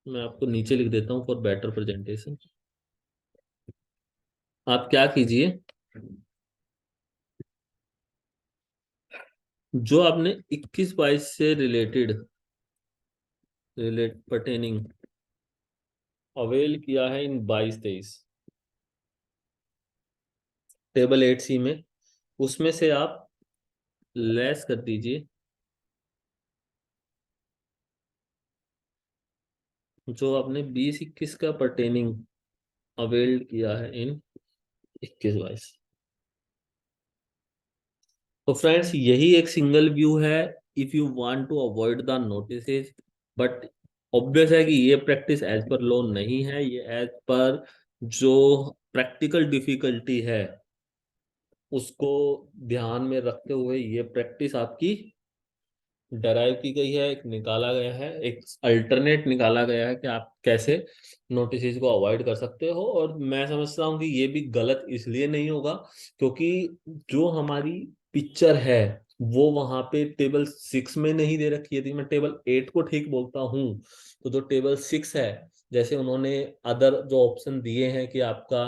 मैं आपको नीचे लिख देता हूँ फॉर बेटर प्रेजेंटेशन। आप क्या कीजिए, जो आपने 21-22 से रिलेट पर्टेनिंग अवेल किया है इन 22-23 टेबल 8 सी में, उसमें से आप लेस कर दीजिए जो आपने 20-21 का पर्टेनिंग अवेल्ड किया है इन 21-22। तो फ्रेंड्स यही एक सिंगल व्यू है if you want to avoid the notices. But obvious है कि ये प्रैक्टिस एज पर लॉ नहीं है, ये एज पर जो प्रैक्टिकल डिफिकल्टी है उसको ध्यान में रखते हुए ये प्रैक्टिस आपकी डराइव की गई है, एक निकाला गया है, एक अल्टरनेट निकाला गया है कि आप कैसे नोटिस को अवॉइड कर सकते हो। और मैं समझता हूँ कि ये भी गलत इसलिए नहीं होगा क्योंकि जो हमारी पिक्चर है वो वहां पे टेबल 6 में नहीं दे रखी है। यदि मैं टेबल 8 को ठीक बोलता हूँ तो जो टेबल 6 है, जैसे उन्होंने अदर जो ऑप्शन दिए हैं कि आपका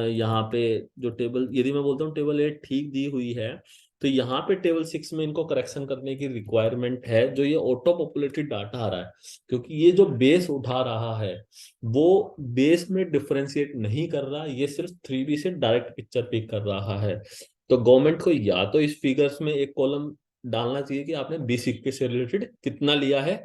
यहाँ पे जो टेबल, यदि मैं बोलता हूँ टेबल 8 ठीक दी हुई है, तो यहाँ पे टेबल 6 में इनको करेक्शन करने की रिक्वायरमेंट है। जो ये ऑटो पॉपुलेटेड डाटा आ रहा है, क्योंकि ये जो बेस उठा रहा है वो बेस में डिफरेंशिएट नहीं कर रहा, ये सिर्फ 3B से डायरेक्ट पिक्चर पिक कर रहा है। तो गवर्नमेंट को या तो इस फिगर्स में एक कॉलम डालना चाहिए कि आपने 20-21 से रिलेटेड कितना लिया है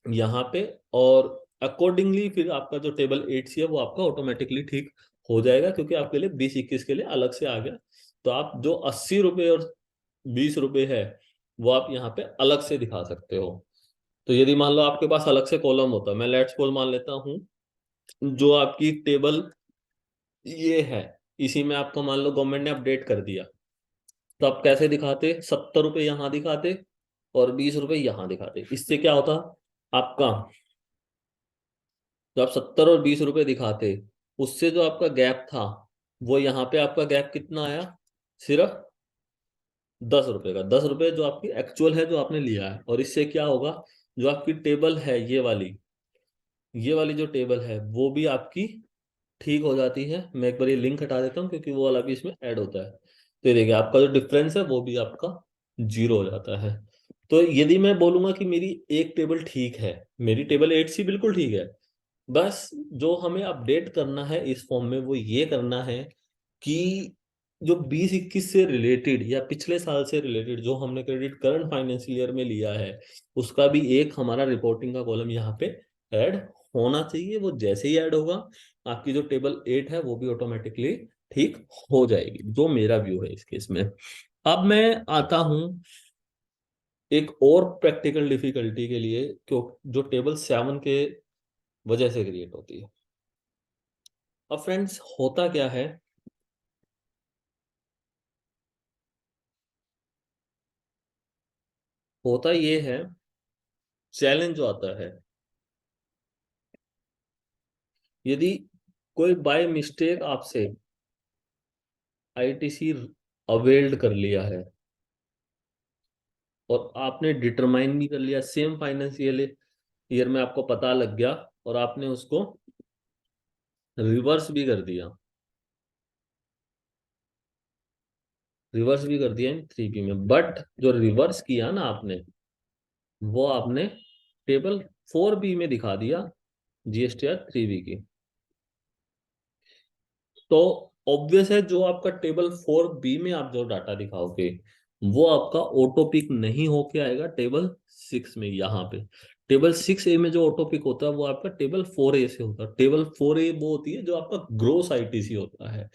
यहाँ पे, और अकॉर्डिंगली फिर आपका जो टेबल 8 सी है वो आपका ऑटोमेटिकली ठीक हो जाएगा, क्योंकि आपके लिए 20-21 के लिए अलग से आ गया। तो आप जो 80 रुपये और 20 रुपये है वो आप यहाँ पे अलग से दिखा सकते हो। तो यदि मान लो आपके पास अलग से कॉलम होता, मैं लेट्स कॉल मान लेता हूँ, जो आपकी टेबल ये है इसी में आपको मान लो गवर्नमेंट ने अपडेट कर दिया, तो आप कैसे दिखाते, 70 रुपये यहाँ दिखाते और 20 रुपये यहाँ दिखाते। इससे क्या होता आपका, जो आप 70 और 20 रुपये दिखाते उससे जो आपका गैप था वो यहाँ पे आपका गैप कितना आया, सिर्फ 10 रुपए का। 10 रुपए जो आपकी एक्चुअल है जो आपने लिया है। और इससे क्या होगा, जो आपकी टेबल है ये वाली जो टेबल है वो भी आपकी ठीक हो जाती है। मैं एक बार ये लिंक हटा देता हूँ क्योंकि वो वाला भी इसमें ऐड होता है। तो ये देखिए आपका जो डिफरेंस है वो भी आपका 0 हो जाता है। तो यदि मैं बोलूंगा कि मेरी एक टेबल ठीक है, मेरी टेबल 8 सी बिल्कुल ठीक है, बस जो हमें अपडेट करना है इस फॉर्म में वो ये करना है कि जो 20-21 से रिलेटेड या पिछले साल से रिलेटेड जो हमने क्रेडिट करंट फाइनेंशियल ईयर में लिया है, उसका भी एक हमारा रिपोर्टिंग का कॉलम यहाँ पे ऐड होना चाहिए। वो जैसे ही ऐड होगा, आपकी जो टेबल 8 है वो भी ऑटोमेटिकली ठीक हो जाएगी, जो मेरा व्यू है इस केस में। अब मैं आता हूं एक और प्रैक्टिकल डिफिकल्टी के लिए, क्यों, जो टेबल 7 के वजह से क्रिएट होती है। अब फ्रेंड्स, होता क्या है, होता ये है, चैलेंज जो आता है, यदि कोई बाय मिस्टेक आपसे आईटीसी अवेल्ड कर लिया है और आपने डिटरमाइन भी कर लिया, सेम फाइनेंशियल ईयर में आपको पता लग गया और आपने उसको रिवर्स भी कर दिया, रिवर्स भी कर दिया इन 3B में, बट जो रिवर्स किया ना आपने, वो आपने टेबल 4B में दिखा दिया, जीएसटीआर 3B की। तो ऑब्वियस है, जो आपका टेबल 4B में आप जो डाटा दिखाओगे, वो आपका ऑटो पिक नहीं होके आएगा टेबल 6 में। यहाँ पे टेबल 6A में जो ऑटो पिक होता है, वो आपका टेबल 4A से होता है। टेबल 4A वो होती है जो आपका ग्रोस आईटीसी होता है,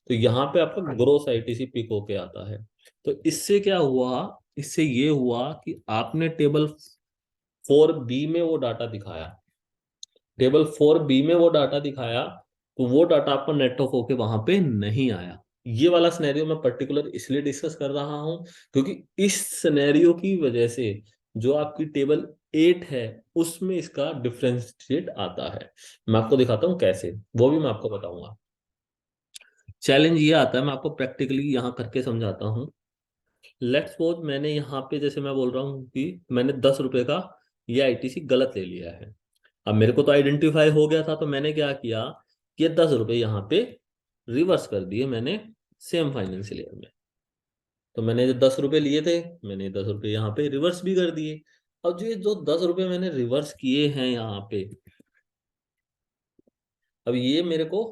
तो यहाँ पे आपका ग्रोस आईटीसी पिक होके आता है। तो इससे क्या हुआ, इससे ये हुआ कि आपने टेबल 4B में वो डाटा दिखाया, टेबल 4B में वो डाटा दिखाया, तो वो डाटा आपका नेट ऑफ होके वहां पे नहीं आया। ये वाला सिनेरियो मैं पर्टिकुलर इसलिए डिस्कस कर रहा हूं, क्योंकि इस सिनेरियो की वजह से जो आपकी टेबल 8 है, उसमें इसका डिफरेंशिएट आता है। मैं आपको दिखाता हूँ कैसे, वो भी मैं आपको बताऊंगा। चैलेंज ये आता है, मैं आपको प्रैक्टिकली यहाँ करके समझाता हूँ। लेट्स सपोज मैंने यहाँ पे, जैसे मैं बोल रहा हूँ कि मैंने 10 रुपए का ये आईटीसी गलत ले लिया है। अब मेरे को तो आइडेंटिफाई हो गया था, तो मैंने क्या किया कि ये 10 रुपए यहाँ पे रिवर्स कर दिए मैंने सेम फाइनेंशियल ईयर में। तो मैंने जो 10 रुपए लिए थे, मैंने 10 रुपए यहाँ पे रिवर्स भी कर दिए। अब जो 10 रुपए मैंने रिवर्स किए हैं यहाँ पे, अब ये मेरे को,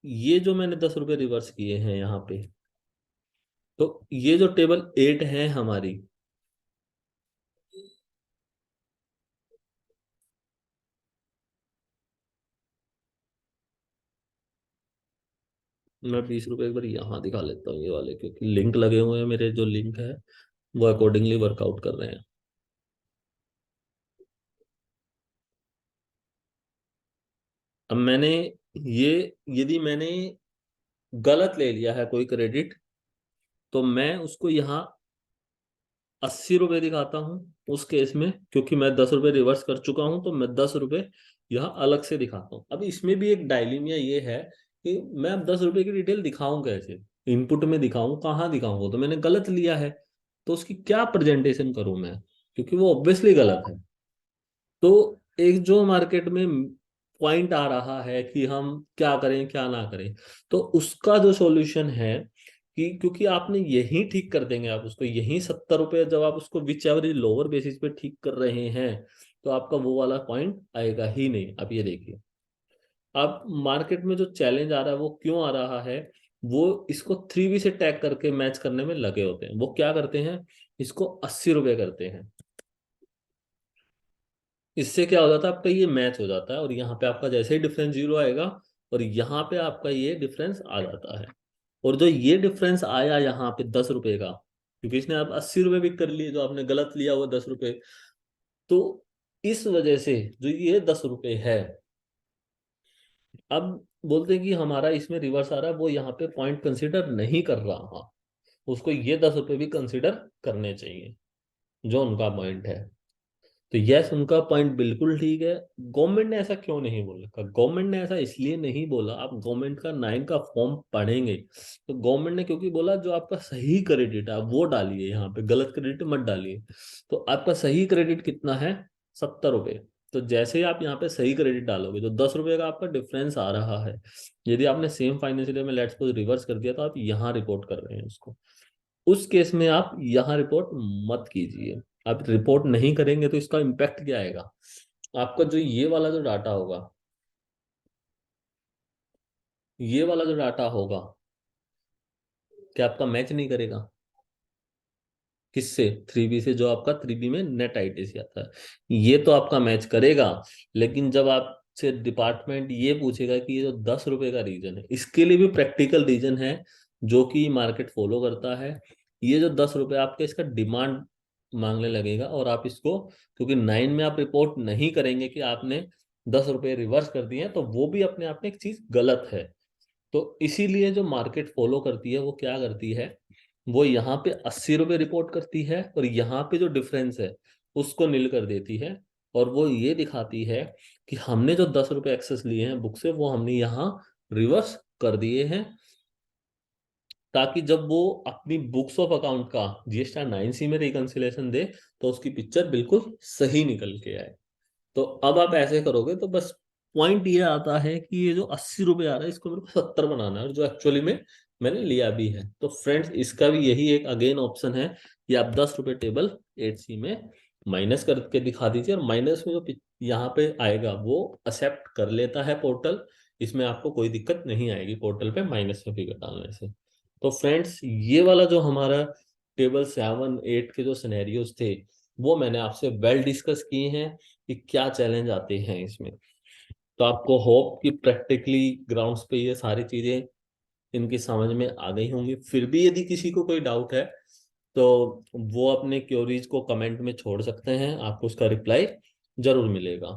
ये जो मैंने 10 रुपए रिवर्स किए हैं यहाँ पे, तो ये जो टेबल 8 है हमारी, मैं 20 रुपए एक बार यहाँ दिखा लेता हूँ ये वाले, क्योंकि लिंक लगे हुए हैं, मेरे जो लिंक है वो अकॉर्डिंगली वर्कआउट कर रहे हैं। अब मैंने ये, यदि मैंने गलत ले लिया है कोई क्रेडिट, तो मैं उसको यहाँ 80 रुपए दिखाता हूँ उस केस में, क्योंकि मैं 10 रुपए रिवर्स कर चुका हूँ, तो मैं 10 रुपए यहाँ अलग से दिखाता हूँ। अब इसमें भी एक डायलीमिया ये है कि मैं अब 10 रुपए की डिटेल दिखाऊं कैसे, इनपुट में दिखाऊं, कहाँ दिखाऊं, वो तो मैंने गलत लिया है, तो उसकी क्या प्रेजेंटेशन करूं मैं, क्योंकि वो ऑब्वियसली गलत है। तो एक जो मार्केट में पॉइंट आ रहा है कि हम क्या करें क्या ना करें, तो उसका जो सॉल्यूशन है कि क्योंकि आपने यही ठीक कर देंगे, आप उसको यही 70 रुपए जब आप उसको विच एवरेज लोअर बेसिस पे ठीक कर रहे हैं, तो आपका वो वाला पॉइंट आएगा ही नहीं। आप ये देखिए, अब मार्केट में जो चैलेंज आ रहा है वो क्यों आ रहा है, वो इसको 3B से टैग करके मैच करने में लगे होते हैं। वो क्या करते हैं, इसको 80 रुपए करते हैं, इससे क्या हो जाता है, आपका ये मैच हो जाता है, और यहाँ पे आपका जैसे ही डिफरेंस 0 आएगा, और यहाँ पे आपका ये डिफरेंस आ जाता है। और जो ये डिफरेंस आया यहाँ पे 10 रुपए का, क्योंकि इसने आप 80 रुपए भी कर लिए, जो आपने गलत लिया वो 10 रुपए, तो इस वजह से जो ये 10 रुपए है, अब बोलते हैं कि हमारा इसमें रिवर्स आ रहा है, वो यहाँ पे पॉइंट कंसिडर नहीं कर रहा, उसको ये 10 रुपए भी कंसिडर करने चाहिए, जो उनका पॉइंट है। तो यस, उनका पॉइंट बिल्कुल ठीक है। गवर्नमेंट ने ऐसा क्यों नहीं बोला, गवर्नमेंट ने ऐसा इसलिए नहीं बोला, आप गवर्नमेंट का 9 का फॉर्म पढ़ेंगे, तो गवर्नमेंट ने क्योंकि बोला जो आपका सही क्रेडिट है आप वो डालिए, यहाँ पे गलत क्रेडिट मत डालिए। तो आपका सही क्रेडिट कितना है, 70 रुपए। तो जैसे ही आप यहाँ पे सही क्रेडिट डालोगे, जो 10 रुपए का आपका डिफरेंस आ रहा है, यदि आपने सेम फाइनेंशियल में लेट्स सपोज रिवर्स कर दिया, तो आप यहाँ रिपोर्ट कर रहे हैं उसको, उस केस में आप यहाँ रिपोर्ट मत कीजिए। आप रिपोर्ट नहीं करेंगे तो इसका इम्पैक्ट क्या आएगा, आपका जो ये वाला जो डाटा होगा, ये वाला जो डाटा होगा, क्या आपका मैच नहीं करेगा? किससे? 3B से, जो आपका 3B में नेट आईटीसी आता है। ये तो आपका मैच करेगा, लेकिन जब आपसे डिपार्टमेंट ये पूछेगा कि ये जो 10 रुपए का रीजन है, इसके लिए भी प्रैक्टिकल रीजन है जो कि मार्केट फॉलो करता है। ये जो 10 रुपए आपका इसका डिमांड मांगने लगेगा, और आप इसको, क्योंकि 9 में आप रिपोर्ट नहीं करेंगे कि आपने 10 रुपए रिवर्स कर दिए हैं, तो वो भी अपने आप में एक चीज गलत है। तो इसीलिए जो मार्केट फॉलो करती है वो क्या करती है, वो यहाँ पे 80 रुपए रिपोर्ट करती है, और यहाँ पे जो डिफरेंस है उसको नील कर देती है। और वो ये दिखाती है कि हमने जो 10 रुपए एक्सेस लिए हैं बुक से, वो हमने यहाँ रिवर्स कर दिए हैं, ताकि जब वो अपनी बुक्स ऑफ अकाउंट का GS9C में रिकंसिलेशन दे, तो उसकी पिक्चर बिल्कुल सही निकल के आए। तो अब आप ऐसे करोगे तो बस पॉइंट ये आता है कि ये जो 80 रुपए आ रहा है, इसको मेरे को 70 बनाना है, और जो एक्चुअली में मैंने लिया भी है। तो फ्रेंड्स, इसका भी यही एक अगेन ऑप्शन है कि आप 10 रुपए टेबल 8C में माइनस करके दिखा दीजिए, और माइनस में जो यहाँ पे आएगा वो एक्सेप्ट कर लेता है पोर्टल। इसमें आपको कोई दिक्कत नहीं आएगी पोर्टल पे माइनस में फिगर डालने से। तो फ्रेंड्स, ये वाला जो हमारा टेबल 7 8 के जो सिनेरियोज थे, वो मैंने आपसे वेल डिस्कस किए हैं कि क्या चैलेंज आते हैं इसमें। तो आपको होप कि प्रैक्टिकली ग्राउंड्स पे ये सारी चीजें इनकी समझ में आ गई होंगी। फिर भी यदि किसी को कोई डाउट है, तो वो अपने क्योरीज को कमेंट में छोड़ सकते हैं, आपको उसका रिप्लाई जरूर मिलेगा।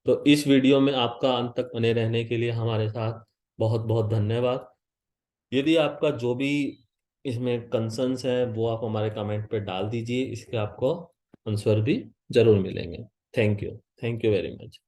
तो इस वीडियो में आपका अंत तक बने रहने के लिए हमारे साथ बहुत बहुत धन्यवाद। यदि आपका जो भी इसमें कंसर्न्स है वो आप हमारे कमेंट पे डाल दीजिए, इसके आपको आंसर भी जरूर मिलेंगे। Thank you very much.